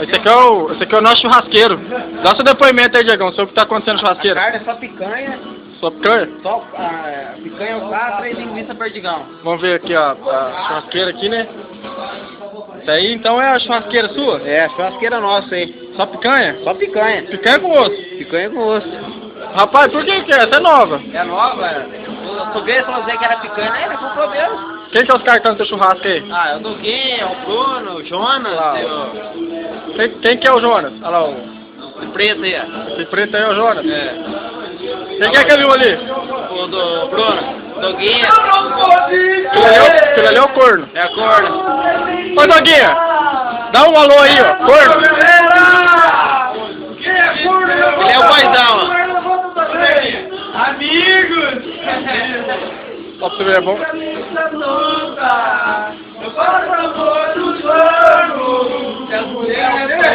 Esse aqui é o nosso churrasqueiro. Dá seu depoimento aí, Diegão, sobre o que tá acontecendo no churrasqueiro. A carne é só picanha. Só picanha? Só picanha alcatra e linguiça perdigão. Vamos ver aqui, ó, a churrasqueira aqui, né? Isso aí, então, é a churrasqueira sua? É, a churrasqueira nossa aí. Só picanha? Só picanha. Picanha com osso? Picanha com osso. Rapaz, por que que é? Essa é nova. É nova? Eu tô vendo pra dizer que era picanha, né? Ele comprou mesmo. Quem que é os cartões do teu churrasco aí? Ah, é o Doguinho, o Bruno, o Jonas, Lá, Quem que é o Jonas? Olha lá, o preto aí, ó. esse preto aí é o Jonas. É. Quem que é aquele ali? O do Bruno. Doguinha. Aquele ali é o corno. É a corda. Ô, Doguinha, dá um alô aí, ó, corno. Ele é o paizão, ó. Amigos! Só pra você ver, é bom. Eu faço amor dos anos, que as mulheres